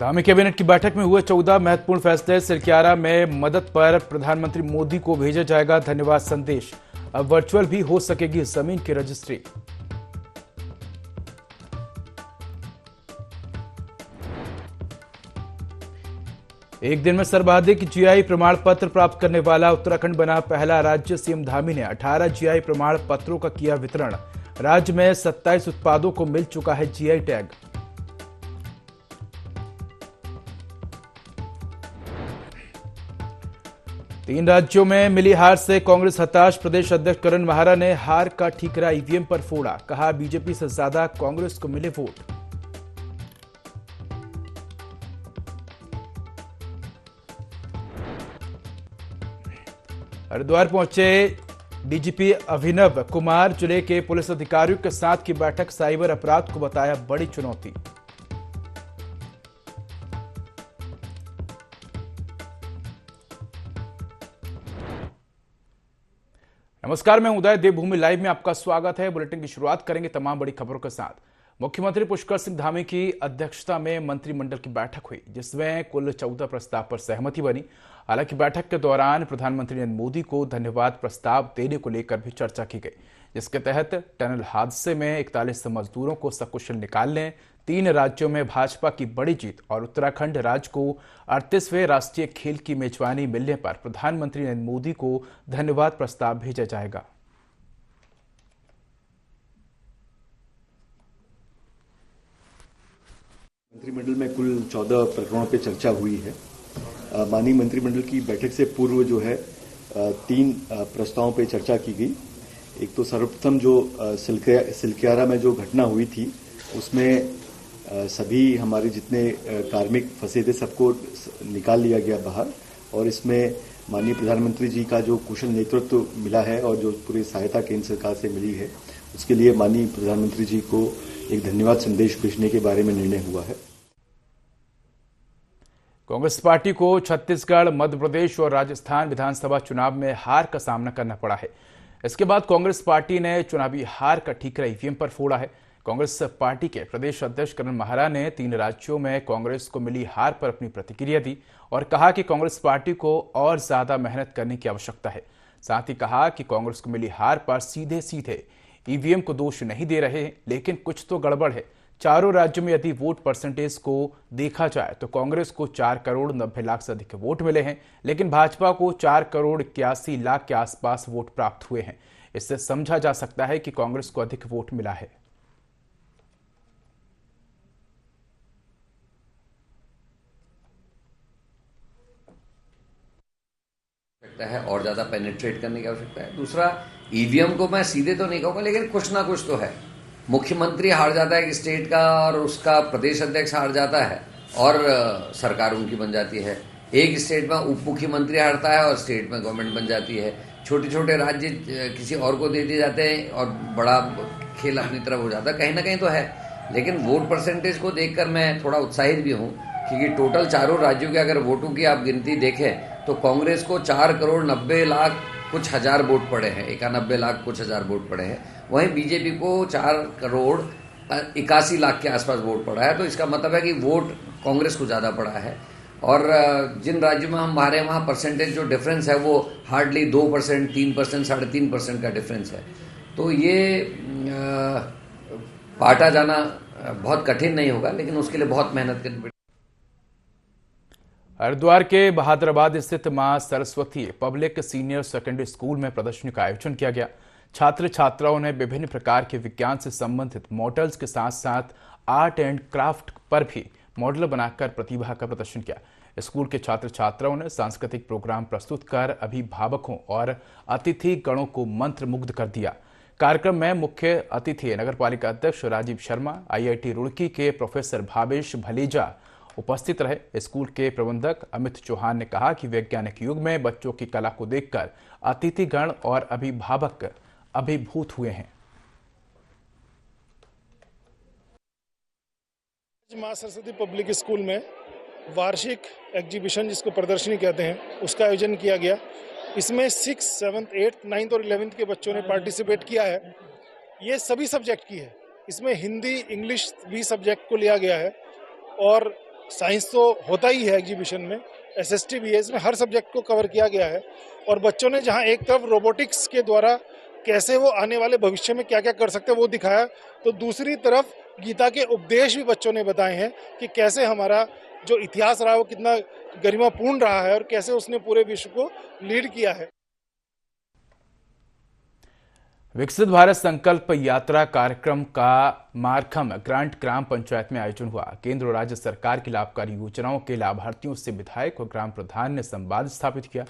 Dhami cabinet की बैठक में हुए 14 महत्वपूर्ण फैसले। सिरक्यारा में मदद पर प्रधानमंत्री मोदी को भेजा जाएगा धन्यवाद संदेश। अब वर्चुअल भी हो सकेगी जमीन की रजिस्ट्री। एक दिन में सर्वाधिक जीआई प्रमाण पत्र प्राप्त करने वाला उत्तराखंड बना पहला राज्य। सीएम धामी ने 18 जीआई प्रमाण पत्रों का किया वितरण। राज्य में 27 उत्पादों को मिल चुका है जीआई टैग। तीन राज्यों में मिली हार से कांग्रेस हताश। प्रदेश अध्यक्ष करण माहरा ने हार का ठीकरा ईवीएम पर फोड़ा। कहा बीजेपी से ज्यादा कांग्रेस को मिले वोट। हरिद्वार पहुंचे डीजीपी अभिनव कुमार। जिले के पुलिस अधिकारियों के साथ की बैठक। साइबर अपराध को बताया बड़ी चुनौती। नमस्कार, मैं उदय। देवभूमि लाइव में आपका स्वागत है। बुलेटिन की शुरुआत करेंगे तमाम बड़ी खबरों के साथ। मुख्यमंत्री पुष्कर सिंह धामी की अध्यक्षता में मंत्रिमंडल की बैठक हुई, जिसमें कुल 14 प्रस्ताव पर सहमति बनी। हालांकि बैठक के दौरान प्रधानमंत्री नरेंद्र मोदी को धन्यवाद प्रस्ताव देने को लेकर भी चर्चा की गई, जिसके तहत टनल हादसे में 41 मजदूरों को सकुशल निकालने, 3 राज्यों में भाजपा की बड़ी जीत और उत्तराखंड राज्य को 38वें राष्ट्रीय खेल की मेजबानी मिलने पर प्रधानमंत्री नरेंद्र मोदी को धन्यवाद प्रस्ताव भेजा जाएगा। मंत्रिमंडल में कुल 14 प्रकरणों पर चर्चा हुई है। माननीय मंत्रिमंडल की बैठक से पूर्व जो है 3 प्रस्तावों पर चर्चा की गई। एक तो सर्वप्रथम जो सिलक्यारा में जो घटना हुई थी, उसमें सभी हमारे जितने कार्मिक फंसे थे सबको निकाल लिया गया बाहर, और इसमें माननीय प्रधानमंत्री जी का जो कुशल नेतृत्व मिला है और जो पूरी सहायता केंद्र सरकार से मिली है, उसके लिए माननीय प्रधानमंत्री जी को एक धन्यवाद संदेश भेजने के बारे में निर्णय हुआ है। कांग्रेस पार्टी को छत्तीसगढ़, मध्य प्रदेश और राजस्थान विधानसभा चुनाव में हार का सामना करना पड़ा है। इसके बाद कांग्रेस पार्टी ने चुनावी हार का ठीकरा ईवीएम पर फोड़ा है। कांग्रेस पार्टी के प्रदेश अध्यक्ष करण माहरा ने 3 राज्यों में कांग्रेस को मिली हार पर अपनी प्रतिक्रिया दी और कहा कि कांग्रेस पार्टी को और ज्यादा मेहनत करने की आवश्यकता है। साथ ही कहा कि कांग्रेस को मिली हार पर सीधे सीधे ईवीएम को दोष नहीं दे रहे, लेकिन कुछ तो गड़बड़ है। चारों राज्यों में यदि वोट परसेंटेज को देखा जाए तो कांग्रेस को 4 करोड़ 90 लाख से अधिक वोट मिले हैं, लेकिन भाजपा को 4 करोड़ 81 लाख के आसपास वोट प्राप्त हुए हैं। इससे समझा जा सकता है कि कांग्रेस को अधिक वोट मिला है। और ज्यादा पेनिट्रेट करने की आवश्यकता है। दूसरा, ईवीएम को मैं सीधे तो नहीं कहूंगा, लेकिन कुछ ना कुछ तो है। मुख्यमंत्री हार जाता है एक स्टेट का और उसका प्रदेश अध्यक्ष हार जाता है और सरकार उनकी बन जाती है। एक स्टेट में उप मुख्यमंत्री हारता है और स्टेट में गवर्नमेंट बन जाती है। छोटे छोटे राज्य किसी और को दे दिए जाते हैं और बड़ा खेल अपनी तरफ हो जाता है। कहीं ना कहीं तो है, लेकिन वोट परसेंटेज को देखकर मैं थोड़ा उत्साहित भी हूँ, क्योंकि टोटल चारों राज्यों के अगर वोटों की आप गिनती देखें तो कांग्रेस को 4 करोड़ 90 लाख कुछ हजार वोट पड़े हैं, 91 लाख कुछ हजार वोट पड़े हैं। वहीं बीजेपी को 4 करोड़ 81 लाख के आसपास वोट पड़ा है। तो इसका मतलब है कि वोट कांग्रेस को ज़्यादा पड़ा है। और जिन राज्यों में हम हारे वहाँ परसेंटेज जो डिफरेंस है वो हार्डली 2%, 3%, 3.5% का डिफरेंस है। तो ये पाटा जाना बहुत कठिन नहीं होगा, लेकिन उसके लिए बहुत मेहनत करनी पड़ेगी। हरिद्वार के बहादुराबाद स्थित मां Saraswati public senior secondary school में प्रदर्शनी का आयोजन किया गया। छात्र छात्राओं ने विभिन्न प्रकार के विज्ञान से संबंधित मॉडल्स के साथ साथ आर्ट एंड क्राफ्ट पर भी मॉडल बनाकर प्रतिभा का प्रदर्शन किया। स्कूल के छात्र छात्राओं ने सांस्कृतिक प्रोग्राम प्रस्तुत कर अभिभावकों और अतिथि गणों को मंत्रमुग्ध कर दिया। कार्यक्रम में मुख्य अतिथि नगरपालिका अध्यक्ष राजीव शर्मा, IIT रुड़की के प्रोफेसर भावेश भलेजा उपस्थित रहे। स्कूल के प्रबंधक अमित चौहान ने कहा कि वैज्ञानिक युग में बच्चों की कला को देखकर अतिथिगण और अभिभावक अभिभूत हुए हैं। मां सरस्वती पब्लिक स्कूल में वार्षिक एग्जीबिशन, जिसको प्रदर्शनी कहते हैं, उसका आयोजन किया गया। इसमें 6, 7, 8, 9 और 11 के बच्चों ने पार्टिसिपेट किया है। ये सभी सब्जेक्ट की है। इसमें हिंदी, इंग्लिश भी सब्जेक्ट को लिया गया है और साइंस तो होता ही है एग्जीबिशन में, SST भी है, इसमें हर सब्जेक्ट को कवर किया गया है। और बच्चों ने जहां एक तरफ रोबोटिक्स के द्वारा कैसे वो आने वाले भविष्य में क्या क्या कर सकते हैं वो दिखाया, तो दूसरी तरफ गीता के उपदेश भी बच्चों ने बताए हैं कि कैसे हमारा जो इतिहास रहा है वो कितना गरिमापूर्ण रहा है और कैसे उसने पूरे विश्व को लीड किया है। विकसित भारत संकल्प यात्रा कार्यक्रम का मारखम ग्रांट ग्राम पंचायत में आयोजन हुआ। केंद्र और राज्य सरकार की लाभकारी योजनाओं के लाभार्थियों से विधायक और ग्राम प्रधान ने संवाद स्थापित किया।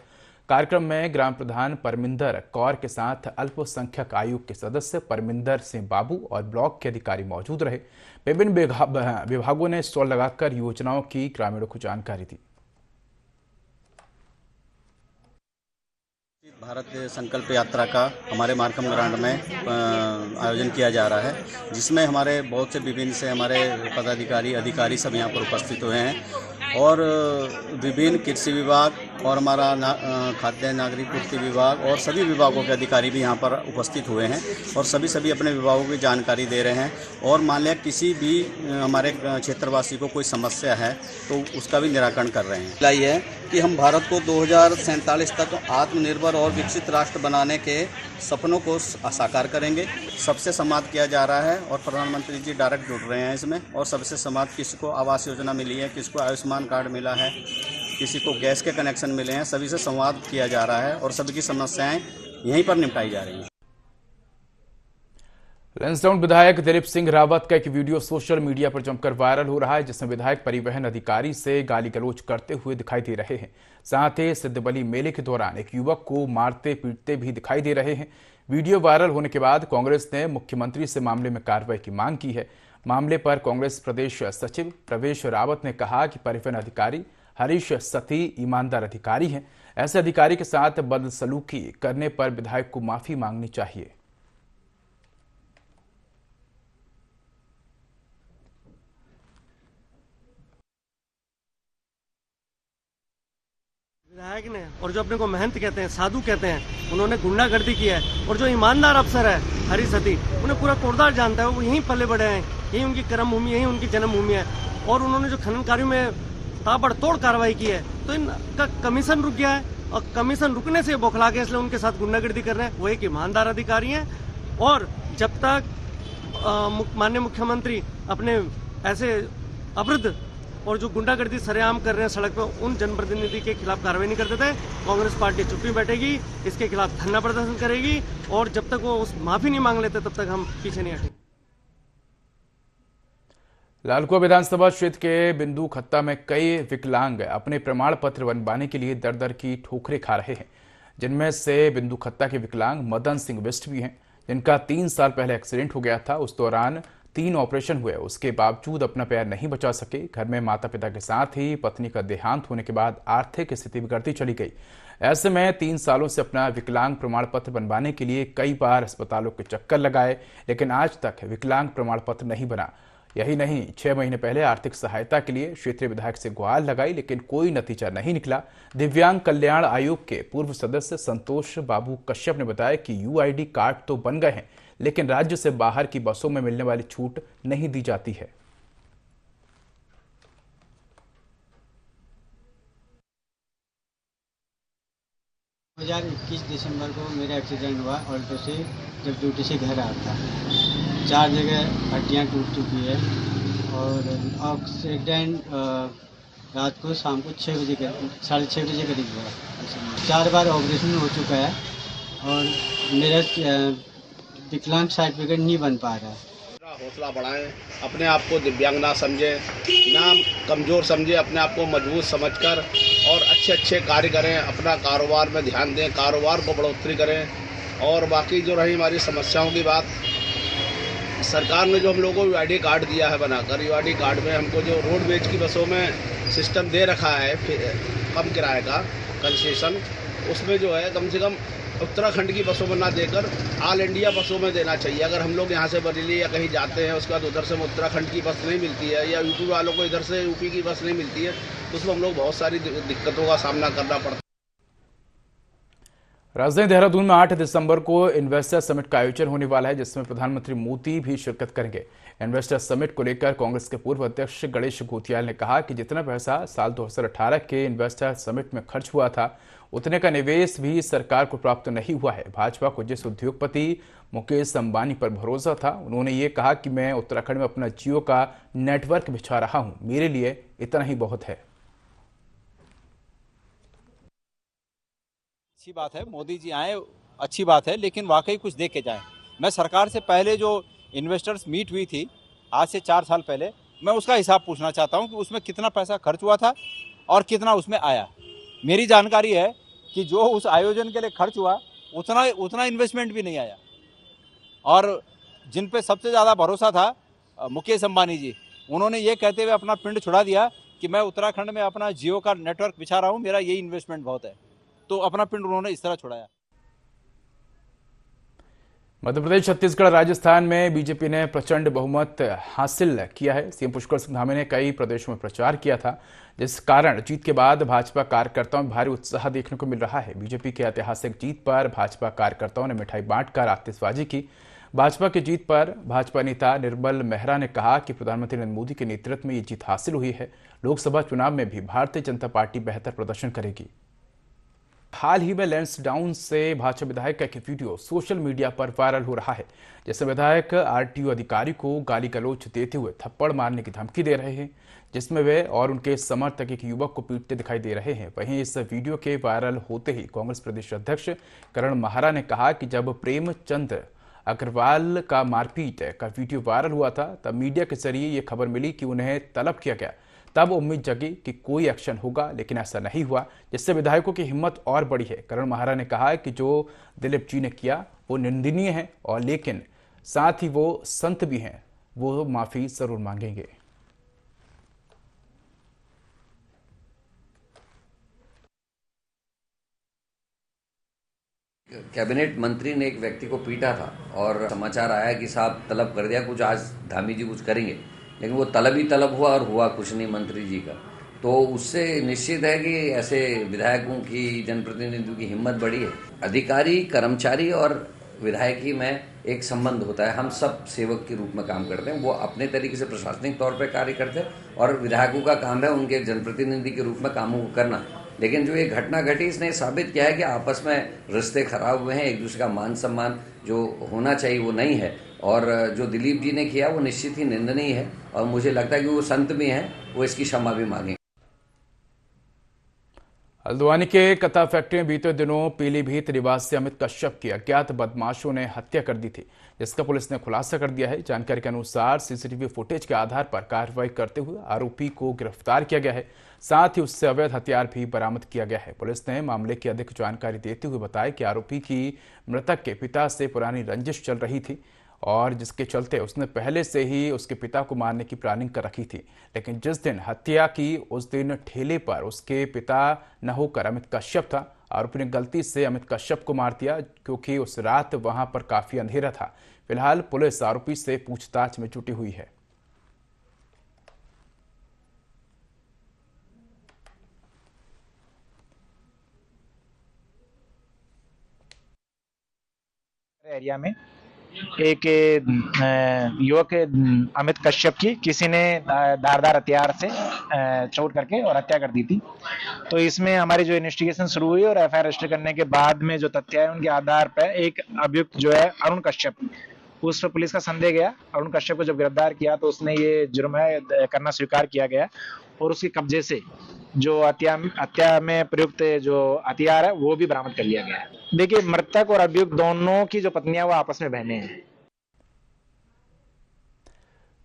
कार्यक्रम में ग्राम प्रधान परमिंदर कौर के साथ अल्पसंख्यक आयोग के सदस्य परमिंदर सिंह बाबू और ब्लॉक के अधिकारी मौजूद रहे। विभिन्न विभागों ने स्टॉल लगाकर योजनाओं की ग्रामीणों को जानकारी दी। भारत संकल्प यात्रा का हमारे मारकम ग्रांट में आयोजन किया जा रहा है, जिसमें हमारे बहुत से विभिन्न से हमारे पदाधिकारी अधिकारी सब यहाँ पर उपस्थित हुए हैं और विभिन्न कृषि विभाग और हमारा खाद्य नागरिक पूर्ति विभाग और सभी विभागों के अधिकारी भी यहाँ पर उपस्थित हुए हैं और सभी अपने विभागों की जानकारी दे रहे हैं। और मान लिया किसी भी हमारे क्षेत्रवासी को कोई समस्या है तो उसका भी निराकरण कर रहे हैं। यही है कि हम भारत को 2047 तक आत्मनिर्भर और विकसित राष्ट्र बनाने के सपनों को साकार करेंगे। सबसे संवाद किया जा रहा है और प्रधानमंत्री जी डायरेक्ट जुड़ रहे हैं इसमें। और सबसे संवाद, किसी को आवास योजना मिली है, किसी को आयुष्मान कार्ड मिला है, किसी को गैस के कनेक्शन मिले हैं, सभी से संवाद किया जा रहा है और सभी की समस्याएं यहीं पर निपटाई जा रही हैं। लैंसडाउन विधायक दिलीप सिंह रावत का एक वीडियो सोशल मीडिया पर जमकर वायरल हो रहा है, जिसमें विधायक परिवहन अधिकारी से गाली गलौज करते हुए दिखाई दे रहे हैं। साथ ही सिद्धबली मेले के दौरान एक युवक को मारते पीटते भी दिखाई दे रहे हैं। वीडियो वायरल होने के बाद कांग्रेस ने मुख्यमंत्री से मामले में कार्रवाई की मांग की है। मामले पर कांग्रेस प्रदेश सचिव प्रवेश रावत ने कहा कि परिवहन अधिकारी हरीश सती ईमानदार अधिकारी हैं। ऐसे अधिकारी के साथ बदसलूकी करने पर विधायक को माफी मांगनी चाहिए। विधायक ने और जो अपने को मेहनत कहते हैं, साधु कहते हैं, उन्होंने गुंडागर्दी की है। और जो ईमानदार अफसर है हरीश सती, उन्हें पूरा कोटद्वार जानता है, वो यहीं पले बड़े हैं, यही उनकी कर्म भूमि, यही उनकी जन्मभूमि है। और उन्होंने जो खनन कार्यों में ताबड़तोड़ कार्रवाई की है, तो इनका कमीशन रुक गया है और कमीशन रुकने से बौखला के इसलिए उनके साथ गुंडागर्दी कर रहे हैं। वो एक ईमानदार अधिकारी हैं और जब तक माननीय मुख्यमंत्री अपने ऐसे अवृद्ध और जो गुंडागर्दी सरेआम कर रहे हैं सड़क पर, उन जनप्रतिनिधि के खिलाफ कार्रवाई नहीं करते थे, कांग्रेस पार्टी चुप्पी बैठेगी, इसके खिलाफ धरना प्रदर्शन करेगी और जब तक वो उस माफी नहीं मांग लेते तब तक हम पीछे नहीं हटेंगे। लालकुआ विधानसभा क्षेत्र के बिंदु खत्ता में कई विकलांग अपने प्रमाण पत्र बनवाने के लिए दर दर की ठोकरें खा रहे हैं, जिनमें से बिंदु खत्ता के विकलांग मदन सिंह बिष्ट भी हैं, जिनका 3 साल पहले एक्सीडेंट हो गया था। उस दौरान 3 ऑपरेशन हुए, उसके बावजूद अपना पैर नहीं बचा सके। घर में माता पिता के साथ ही पत्नी का देहांत होने के बाद आर्थिक स्थिति बिगड़ती चली गई। ऐसे में 3 सालों से अपना विकलांग प्रमाण पत्र बनवाने के लिए कई बार अस्पतालों के चक्कर लगाए, लेकिन आज तक विकलांग प्रमाण पत्र नहीं बना। यही नहीं, 6 महीने पहले आर्थिक सहायता के लिए क्षेत्रीय विधायक से गुहार लगाई, लेकिन कोई नतीजा नहीं निकला। दिव्यांग कल्याण आयोग के पूर्व सदस्य संतोष बाबू कश्यप ने बताया कि UID कार्ड तो बन गए हैं, लेकिन राज्य से बाहर की बसों में मिलने वाली छूट नहीं दी जाती है। 2021 दिसंबर को मेरा एक्सीडेंट हुआ ऑल्टो से, जब ड्यूटी से घर आया था। 4 जगह हड्डियां टूट चुकी है और एक्सीडेंट रात को शाम को 6 बजे 6:30 बजे करीब हुआ। 4 बार ऑपरेशन हो चुका है और मेरा विकलांग सर्टिफिकेट नहीं बन पा रहा है। हौसला बढ़ाएं, अपने आप को दिव्यांग ना समझें, ना कमज़ोर समझें, अपने आप को मजबूत समझकर और अच्छे कार्य करें, अपना कारोबार में ध्यान दें, कारोबार को बढ़ोतरी करें। और बाकी जो रही हमारी समस्याओं की बात, सरकार ने जो हम लोगों को UID कार्ड दिया है बनाकर, UID कार्ड में हमको जो रोडवेज की बसों में सिस्टम दे रखा है कम किराए का कंसेशन, उसमें जो है कम से कम उत्तराखंड की बसों में ना देकर ऑल इंडिया बसों में देना चाहिए। अगर हम लोग यहाँ से बरेली या कहीं जाते हैं, उसके बाद उधर से उत्तराखंड की बस नहीं मिलती है या यूपी वालों को इधर से यूपी की बस नहीं मिलती है, तो उसमें हम लोग बहुत सारी दिक्कतों का सामना करना पड़ता है। राजधानी देहरादून में 8 दिसंबर को इन्वेस्टर समिट का आयोजन होने वाला है, जिसमें प्रधानमंत्री मोदी भी शिरकत करेंगे। इन्वेस्टर समिट को लेकर कांग्रेस के पूर्व अध्यक्ष गणेश घोटियाल ने कहा कि जितना पैसा साल 2018 के इन्वेस्टर समिट में खर्च हुआ था, उतने का निवेश भी सरकार को प्राप्त नहीं हुआ है। भाजपा को जिस उद्योगपति मुकेश अंबानी पर भरोसा था, उन्होंने ये कहा कि मैं उत्तराखंड में अपना जियो का नेटवर्क बिछा रहा हूं, मेरे लिए इतना ही बहुत है। अच्छी बात है, मोदी जी आए, अच्छी बात है, लेकिन वाकई कुछ देख के जाएं। मैं सरकार से पहले जो इन्वेस्टर्स मीट हुई थी आज से 4 साल पहले, मैं उसका हिसाब पूछना चाहता हूं कि उसमें कितना पैसा खर्च हुआ था और कितना उसमें आया। मेरी जानकारी है कि जो उस आयोजन के लिए खर्च हुआ उतना इन्वेस्टमेंट भी नहीं आया। और जिन पे सबसे ज़्यादा भरोसा था मुकेश अंबानी जी, उन्होंने ये कहते हुए अपना पिंड छुड़ा दिया कि मैं उत्तराखंड में अपना जियो का नेटवर्क बिछा रहा हूँ, मेरा यही इन्वेस्टमेंट बहुत है। तो अपना पिंड उन्होंने इस तरह छुड़ाया। मध्य प्रदेश, छत्तीसगढ़, राजस्थान में बीजेपी ने प्रचंड बहुमत हासिल किया है। सीएम पुष्कर सिंह धामी ने कई प्रदेशों में प्रचार किया था, जिस कारण जीत के बाद भाजपा कार्यकर्ताओं में भारी उत्साह देखने को मिल रहा है। बीजेपी की ऐतिहासिक जीत पर भाजपा कार्यकर्ताओं ने मिठाई बांटकर आतिशबाजी की। भाजपा की जीत पर भाजपा नेता निर्मल मेहरा ने कहा कि प्रधानमंत्री नरेंद्र मोदी के नेतृत्व में ये जीत हासिल हुई है। लोकसभा चुनाव में भी भारतीय जनता पार्टी बेहतर प्रदर्शन करेगी। हाल ही में लैंसडाउन से भाजपा विधायक का एक वीडियो सोशल मीडिया पर वायरल हो रहा है, जिसमें विधायक आरटीओ अधिकारी को गाली गलौज देते हुए थप्पड़ मारने की धमकी दे रहे हैं, जिसमें वे और उनके समर्थक एक युवक को पीटते दिखाई दे रहे हैं। वहीं इस वीडियो के वायरल होते ही कांग्रेस प्रदेश अध्यक्ष करण महारा ने कहा कि जब प्रेमचंद अग्रवाल का मारपीट का वीडियो वायरल हुआ था, तब मीडिया के जरिए ये खबर मिली कि उन्हें तलब किया गया। तब उम्मीद जगी कि कोई एक्शन होगा, लेकिन ऐसा नहीं हुआ, जिससे विधायकों की हिम्मत और बढ़ी है। करण महारा ने कहा कि जो दिलीप जी ने किया वो निंदनीय है, और लेकिन साथ ही वो संत भी हैं, वो माफी जरूर मांगेंगे। कैबिनेट मंत्री ने एक व्यक्ति को पीटा था और समाचार आया कि साहब तलब कर दिया, कुछ आज धामी जी कुछ करेंगे, लेकिन वो तलब ही तलब हुआ और हुआ कुछ नहीं मंत्री जी का। तो उससे निश्चित है कि ऐसे विधायकों की, जनप्रतिनिधियों की हिम्मत बढ़ी है। अधिकारी, कर्मचारी और विधायकी में एक संबंध होता है। हम सब सेवक के रूप में काम करते हैं, वो अपने तरीके से प्रशासनिक तौर पर कार्य करते हैं, और विधायकों का काम है उनके जनप्रतिनिधि के रूप में कामों को करना। लेकिन जो ये घटना घटी, इसने साबित किया है कि आपस में रिश्ते खराब हुए हैं, एक दूसरे का मान सम्मान जो होना चाहिए वो नहीं है। और जो दिलीप जी ने किया वो निश्चित ही निंदनीय है, और मुझे लगता है कि वो संत भी हैं, वो इसकी क्षमा भी मांगेंगे। हल्द्वानी के कथा फैक्ट्री में बीते दिनों पीलीभीत निवासी अमित कश्यप की अज्ञात बदमाशों ने हत्या कर दी थी, जिसका पुलिस ने खुलासा कर दिया है। जानकारी के अनुसार सीसीटीवी फुटेज के आधार पर कार्रवाई करते हुए आरोपी को गिरफ्तार किया गया है, साथ ही उससे अवैध हथियार भी बरामद किया गया है। पुलिस ने मामले की अधिक जानकारी देते हुए बताया कि आरोपी की मृतक के पिता से पुरानी रंजिश चल रही थी, और जिसके चलते उसने पहले से ही उसके पिता को मारने की प्लानिंग कर रखी थी। लेकिन जिस दिन हत्या की, उस दिन ठेले पर उसके पिता न होकर अमित कश्यप था। आरोपी ने गलती से अमित कश्यप को मार दिया, क्योंकि उस रात वहां पर काफी अंधेरा था। फिलहाल पुलिस आरोपी से पूछताछ में जुटी हुई है। एरिया में एक युवक अमित कश्यप की किसी ने धारदार हथियार से चोट करके और हत्या कर दी थी। तो इसमें हमारी जो इन्वेस्टिगेशन शुरू हुई और एफआईआर रजिस्टर करने के बाद में जो तथ्य है उनके आधार पर एक अभियुक्त जो है अरुण कश्यप, उस पर पुलिस का संदेह गया। अरुण कश्यप को जब गिरफ्तार किया तो उसने ये जुर्म है करना स्वीकार किया गया, और उसके कब्जे से जो हत्या में प्रयुक्त जो हथियार है वो भी बरामद कर लिया गया है। देखिए, मृतक और अभियुक्त दोनों की जो पत्नियां वो आपस में बहनें हैं।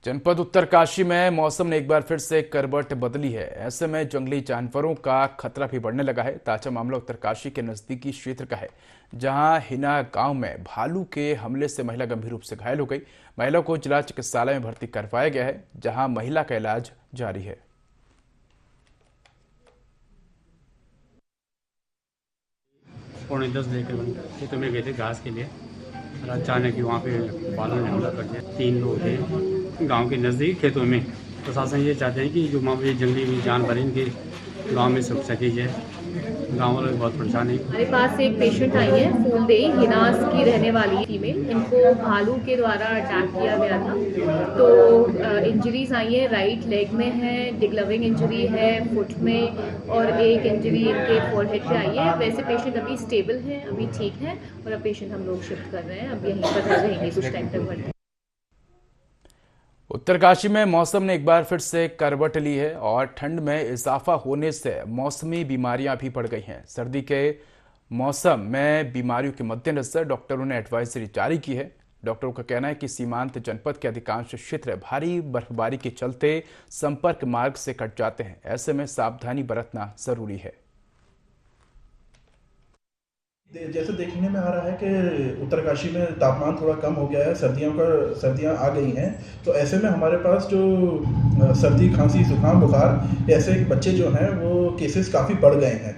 जनपद उत्तरकाशी में मौसम ने एक बार फिर से करवट बदली है। ऐसे में जंगली जानवरों का खतरा भी बढ़ने लगा है। ताजा मामला उत्तरकाशी के नजदीकी क्षेत्र का है, जहां हिना गांव में भालू के हमले से महिला गंभीर रूप से घायल हो गई। महिला को जिला चिकित्सालय में भर्ती करवाया गया है, जहां महिला का इलाज जारी है। पौने 10 बजे करीबन खेतों में गए थे घास के लिए, और अचानक ही वहाँ पे भालू ने हमला कर दिया। 3 लोग थे गांव के नज़दीक खेतों में। प्रशासन ये चाहते हैं कि जो वहाँ पे जंगली जानवर इनके गांव में सुरक्षा की जाए। गाँव वाले बहुत परेशान है। हमारे पास एक पेशेंट आई है फूलदेई हिनास की रहने वाली फीमेल। इनको भालू के द्वारा अटैक किया गया था, तो इंजरीज आई है, राइट लेग में है, डिग्लविंग इंजरी है फुट में, और एक इंजरी इनके फोरहेड पे आई है। वैसे पेशेंट अभी स्टेबल है, अभी ठीक है, और अब पेशेंट हम लोग शिफ्ट कर रहे हैं। अब यहीं पर रहेंगे कुछ टाइम तक भर्ती। उत्तरकाशी में मौसम ने एक बार फिर से करवट ली है और ठंड में इजाफा होने से मौसमी बीमारियां भी बढ़ गई हैं। सर्दी के मौसम में बीमारियों के मद्देनजर डॉक्टरों ने एडवाइजरी जारी की है। डॉक्टरों का कहना है कि सीमांत जनपद के अधिकांश क्षेत्र भारी बर्फबारी के चलते संपर्क मार्ग से कट जाते हैं। ऐसे में सावधानी बरतना जरूरी है। जैसे देखने में आ रहा है कि उत्तरकाशी में तापमान थोड़ा कम हो गया है, सर्दियां आ गई हैं, तो ऐसे में हमारे पास जो सर्दी खांसी जुकाम बुखार ऐसे बच्चे जो हैं वो केसेस काफ़ी बढ़ गए हैं।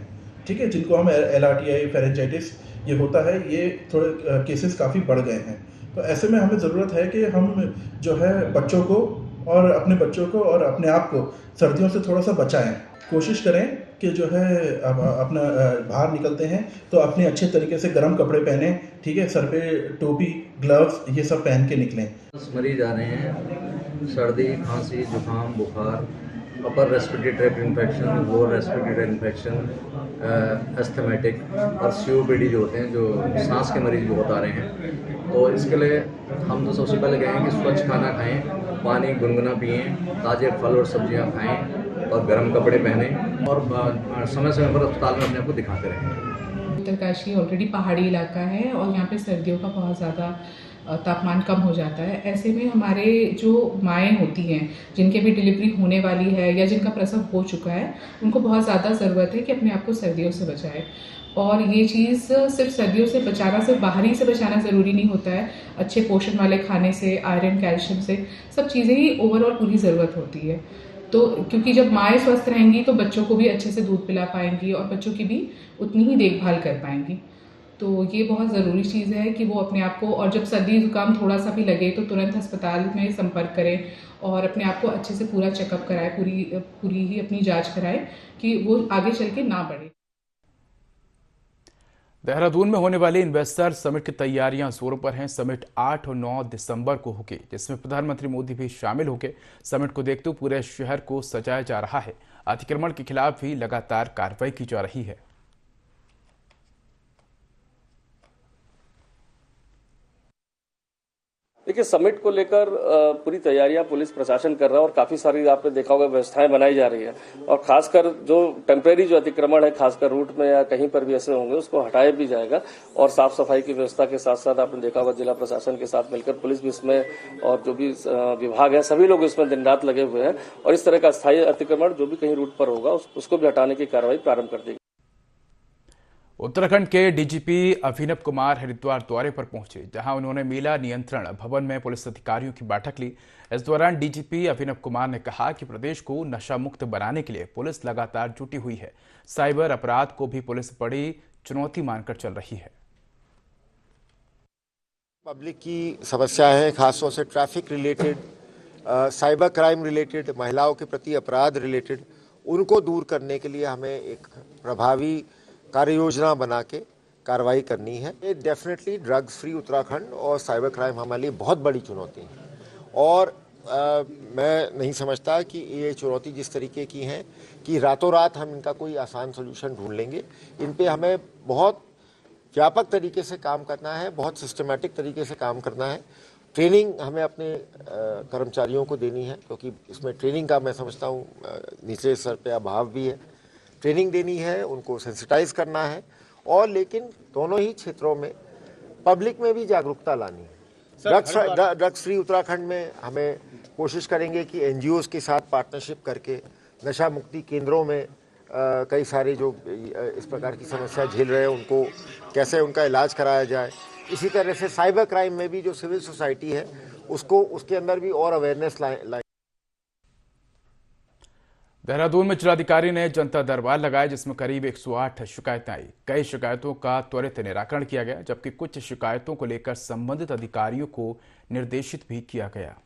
ठीक है, जिनको हम LRTI फेरेंजाइटिस ये होता है, ये थोड़े केसेस काफ़ी बढ़ गए हैं। तो ऐसे में हमें ज़रूरत है कि हम जो है बच्चों को और अपने बच्चों को और अपने आप को सर्दियों से थोड़ा सा बचाएं। कोशिश करें कि जो है अपना बाहर निकलते हैं तो अपने अच्छे तरीके से गर्म कपड़े पहने, ठीक है, सर पे टोपी, ग्लव्स ये सब पहन के निकलें। मरीज आ रहे हैं, सर्दी, खांसी, जुकाम, बुखार, upper respiratory tract infection, lower respiratory tract infection, asthmatic और COPD जो होते हैं, जो सांस के मरीज बहुत आ रहे हैं। तो इसके लिए हम तो सबसे पहले कहें कि स्वच्छ खाना खाएं, पानी गुनगुना पिएं, ताज़े फल और सब्जियां खाएं और गर्म कपड़े पहनें और समय समय पर अस्पताल में अपने आप को दिखाते रहें। उत्तरकाशी ऑलरेडी पहाड़ी इलाका है और यहाँ पे सर्दियों का बहुत ज़्यादा तापमान कम हो जाता है। ऐसे में हमारे जो माएँ होती हैं जिनके भी डिलीवरी होने वाली है या जिनका प्रसव हो चुका है, उनको बहुत ज़्यादा ज़रूरत है कि अपने आप को सर्दियों से बचाएं। और ये चीज़ सिर्फ सर्दियों से बचाना, सिर्फ बाहरी से बचाना ज़रूरी नहीं होता है। अच्छे पोषण वाले खाने से, आयरन, कैल्शियम से, सब चीज़ें ही ओवरऑल पूरी ज़रूरत होती है। तो क्योंकि जब माएँ स्वस्थ रहेंगी तो बच्चों को भी अच्छे से दूध पिला पाएंगी और बच्चों की भी उतनी ही देखभाल कर पाएंगी। तो ये बहुत ज़रूरी चीज़ है कि वो अपने आप को, और जब सर्दी जुकाम थोड़ा सा भी लगे तो तुरंत अस्पताल में संपर्क करें और अपने आप को अच्छे से पूरा चेकअप कराएं, पूरी ही अपनी जांच कराएं कि वो आगे चल के ना बढ़े। देहरादून में होने वाली इन्वेस्टर समिट की तैयारियां जोरों पर हैं। समिट 8 और 9 दिसंबर को होगी, जिसमें प्रधानमंत्री मोदी भी शामिल होंगे। समिट को देखते हुए पूरे शहर को सजाया जा रहा है। अतिक्रमण के खिलाफ भी लगातार कार्रवाई की जा रही है। देखिए, समिट को लेकर पूरी तैयारियां पुलिस प्रशासन कर रहा है और काफी सारी आपने देखा होगा व्यवस्थाएं बनाई जा रही है। और खासकर जो टेम्परेरी जो अतिक्रमण है, खासकर रूट में या कहीं पर भी ऐसे होंगे, उसको हटाया भी जाएगा। और साफ सफाई की व्यवस्था के साथ साथ आपने देखा होगा जिला प्रशासन के साथ मिलकर पुलिस भी इसमें और जो भी विभाग है सभी लोग इसमें दिन रात लगे हुए हैं। और इस तरह का स्थायी अतिक्रमण जो भी कहीं रूट पर होगा उसको भी हटाने की कार्रवाई प्रारंभ कर दी। उत्तराखंड के DGP अभिनव कुमार हरिद्वार दौरे पर पहुंचे, जहां उन्होंने मेला नियंत्रण भवन में पुलिस अधिकारियों की बैठक ली। इस दौरान DGP अभिनव कुमार ने कहा कि प्रदेश को नशा मुक्त बनाने के लिए पुलिस लगातार जुटी हुई है। साइबर अपराध को भी पुलिस बड़ी चुनौती मानकर चल रही है। पब्लिक की समस्या है, खासतौर से traffic related, cyber crime related, महिलाओं के प्रति अपराध रिलेटेड, उनको दूर करने के लिए हमें एक प्रभावी कार्य योजना बना के कार्रवाई करनी है। ये डेफिनेटली ड्रग्स फ्री उत्तराखंड और साइबर क्राइम हमारे लिए बहुत बड़ी चुनौती है। और मैं नहीं समझता कि ये चुनौती जिस तरीके की है कि रातों रात हम इनका कोई आसान सोल्यूशन ढूंढ लेंगे। इन पे हमें बहुत व्यापक तरीके से काम करना है, बहुत सिस्टमेटिक तरीके से काम करना है। ट्रेनिंग हमें अपने कर्मचारियों को देनी है, क्योंकि इसमें ट्रेनिंग का मैं समझता हूँ निचले स्तर पे अभाव भी है। ट्रेनिंग देनी है, उनको सेंसिटाइज करना है, और लेकिन दोनों ही क्षेत्रों में पब्लिक में भी जागरूकता लानी है। ड्रग्स फ्री उत्तराखंड में हमें कोशिश करेंगे कि NGOs के साथ पार्टनरशिप करके नशा मुक्ति केंद्रों में कई सारे जो इस प्रकार की समस्या झेल रहे हैं उनको कैसे उनका इलाज कराया जाए। इसी तरह से साइबर क्राइम में भी जो सिविल सोसाइटी है उसके अंदर भी और अवेयरनेस लाए। देहरादून में जिलाधिकारी ने जनता दरबार लगाया, जिसमें करीब 108 शिकायतें आई। कई शिकायतों का त्वरित निराकरण किया गया, जबकि कुछ शिकायतों को लेकर संबंधित अधिकारियों को निर्देशित भी किया गया।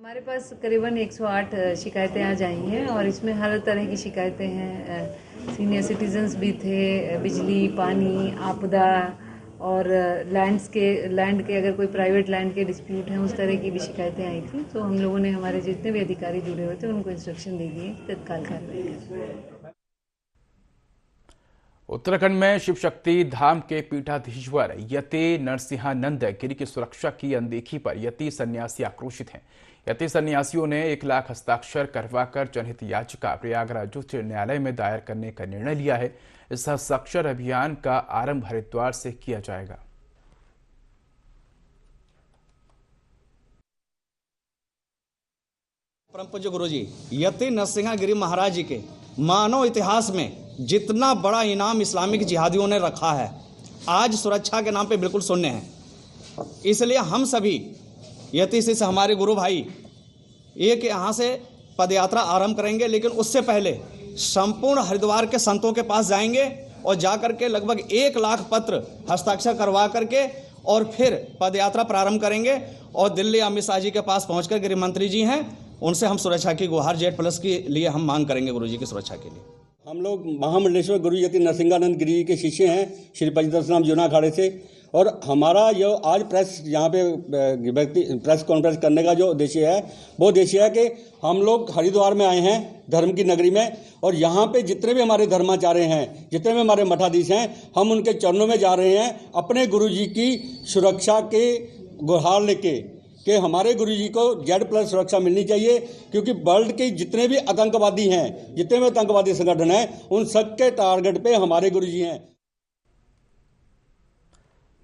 हमारे पास करीबन 108 शिकायतें आज आई हैं और इसमें हर तरह की शिकायतें हैं। सीनियर सिटीजन्स भी थे, बिजली, पानी, आपदा और लैंड के अगर कोई प्राइवेट लैंड के डिस्प्यूट हैं उस तरह की भी शिकायतें आई थी। तो हम लोगों ने हमारे जितने भी अधिकारी जुड़े हुए थे उनको इंस्ट्रक्शन दे दिए तत्काल कार्रवाई करें। उत्तराखंड में शिव शक्ति धाम के पीठाधीश्वर यति नरसिंहानंद गिरी की सुरक्षा की अनदेखी पर यति सन्यासी आक्रोशित हैं। यति सन्यासियों ने 1 लाख हस्ताक्षर करवाकर जनहित याचिका प्रयागराज उच्च न्यायालय में दायर करने का निर्णय लिया है। इस हस्ताक्षर अभियान का आरंभ हरिद्वार से किया जाएगा। परम पूज्य गुरु जी यति नरसिंहागिरी महाराज जी के मानव इतिहास में जितना बड़ा इनाम इस्लामिक जिहादियों ने रखा है, आज सुरक्षा के नाम पे बिल्कुल शून्य है। इसलिए हम सभी यति से हमारे गुरु भाई एक यहाँ से पदयात्रा आरंभ करेंगे, लेकिन उससे पहले संपूर्ण हरिद्वार के संतों के पास जाएंगे और जाकर के लगभग 1 लाख पत्र हस्ताक्षर करवा करके और फिर पदयात्रा प्रारंभ करेंगे और दिल्ली अमित शाह जी के पास पहुंचकर गृह मंत्री जी हैं उनसे हम सुरक्षा की गुहार Z+ के लिए हम मांग करेंगे गुरु जी की सुरक्षा के लिए। हम लोग महामंडलेश्वर गुरु यति नरसिंहानंद गिरी जी के शिष्य हैं, श्री पंचदशनाम जूना अखाड़े से। और हमारा जो आज प्रेस यहाँ पे प्रेस कॉन्फ्रेंस करने का जो उद्देश्य है वो उद्देश्य है कि हम लोग हरिद्वार में आए हैं, धर्म की नगरी में, और यहाँ पे जितने भी हमारे धर्माचार्य हैं, जितने भी हमारे मठाधीश हैं, हम उनके चरणों में जा रहे हैं अपने गुरु जी की सुरक्षा के गुहार लेके कि हमारे गुरु जी को Z+ सुरक्षा मिलनी चाहिए, क्योंकि वर्ल्ड के जितने भी आतंकवादी हैं, जितने भी आतंकवादी संगठन हैं, उन सबके टारगेट पे हमारे गुरु जी हैं।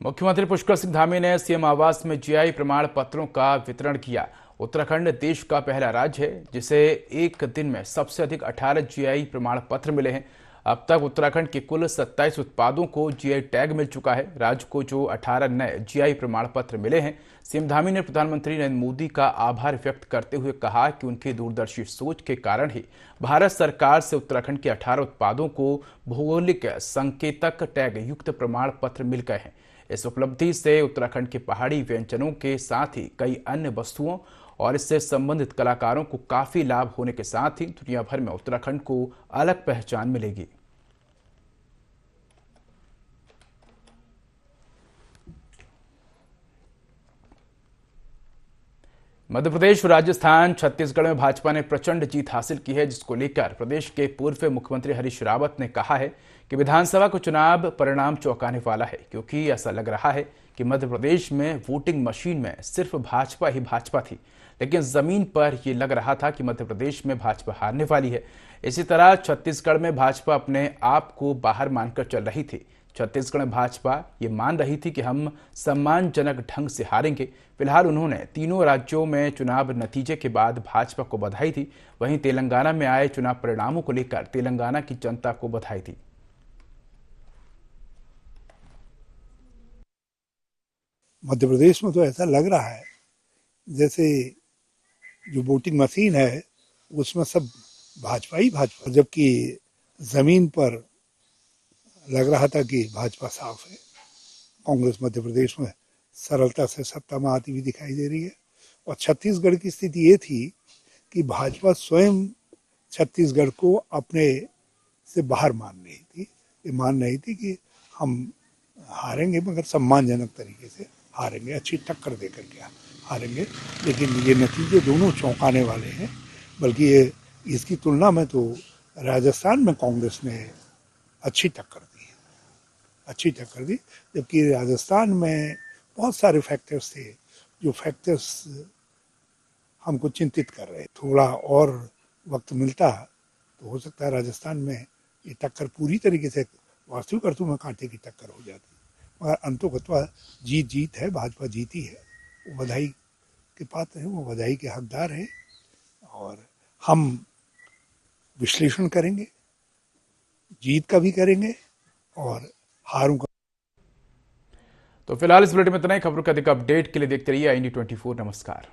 मुख्यमंत्री पुष्कर सिंह धामी ने सीएम आवास में GI प्रमाण पत्रों का वितरण किया। उत्तराखंड देश का पहला राज्य है जिसे एक दिन में सबसे अधिक 18 GI प्रमाण पत्र मिले हैं। अब तक उत्तराखंड के कुल 27 उत्पादों को GI टैग मिल चुका है। राज्य को जो 18 नए GI प्रमाण पत्र मिले हैं, सीएम धामी ने प्रधानमंत्री नरेंद्र मोदी का आभार व्यक्त करते हुए कहा कि उनकी दूरदर्शी सोच के कारण ही भारत सरकार से उत्तराखंड के 18 उत्पादों को भौगोलिक संकेतक टैग युक्त प्रमाण पत्र मिल गए हैं। इस उपलब्धि से उत्तराखंड के पहाड़ी व्यंजनों के साथ ही कई अन्य वस्तुओं और इससे संबंधित कलाकारों को काफी लाभ होने के साथ ही दुनिया भर में उत्तराखंड को अलग पहचान मिलेगी। मध्य प्रदेश, राजस्थान, छत्तीसगढ़ में भाजपा ने प्रचंड जीत हासिल की है, जिसको लेकर प्रदेश के पूर्व मुख्यमंत्री हरीश रावत ने कहा है कि विधानसभा का चुनाव परिणाम चौंकाने वाला है, क्योंकि ऐसा लग रहा है कि मध्य प्रदेश में वोटिंग मशीन में सिर्फ भाजपा ही भाजपा थी, लेकिन जमीन पर यह लग रहा था कि मध्य प्रदेश में भाजपा हारने वाली है। इसी तरह छत्तीसगढ़ में भाजपा अपने आप को बाहर मानकर चल रही थी। छत्तीसगढ़ में भाजपा ये मान रही थी कि हम सम्मानजनक ढंग से हारेंगे। फिलहाल उन्होंने तीनों राज्यों में चुनाव नतीजे के बाद भाजपा को बधाई दी। वहीं तेलंगाना में आए चुनाव परिणामों को लेकर तेलंगाना की जनता को बधाई दी। मध्य प्रदेश में तो ऐसा लग रहा है जैसे जो वोटिंग मशीन है उसमें सब भाजपा ही भाजपा, जबकि जमीन पर लग रहा था कि भाजपा साफ है। कांग्रेस मध्य प्रदेश में सरलता से सत्ता में आती हुई दिखाई दे रही है। और छत्तीसगढ़ की स्थिति ये थी कि भाजपा स्वयं छत्तीसगढ़ को अपने से बाहर मान रही थी। ये मान रही थी कि हम हारेंगे मगर सम्मानजनक तरीके से हारेंगे, अच्छी टक्कर दे करके हारेंगे। लेकिन ये नतीजे दोनों चौंकाने वाले हैं। बल्कि ये इसकी तुलना में तो राजस्थान में कांग्रेस ने अच्छी टक्कर दी, जबकि राजस्थान में बहुत सारे फैक्टर्स थे जो फैक्टर्स हमको चिंतित कर रहे। थोड़ा और वक्त मिलता तो हो सकता है राजस्थान में ये टक्कर पूरी तरीके से वास्तविक अर्थों में कांटे की टक्कर हो जाती, मगर अंतोगत्वा जीत है, भाजपा जीती है। वो बधाई के पात्र है, वो बधाई के हकदार है। और हम विश्लेषण करेंगे, जीत का भी करेंगे और हारों का। तो फिलहाल इस बुलेटिन में इतना ही। खबरों के अधिक अपडेट के लिए देखते रहिए IND 24। नमस्कार।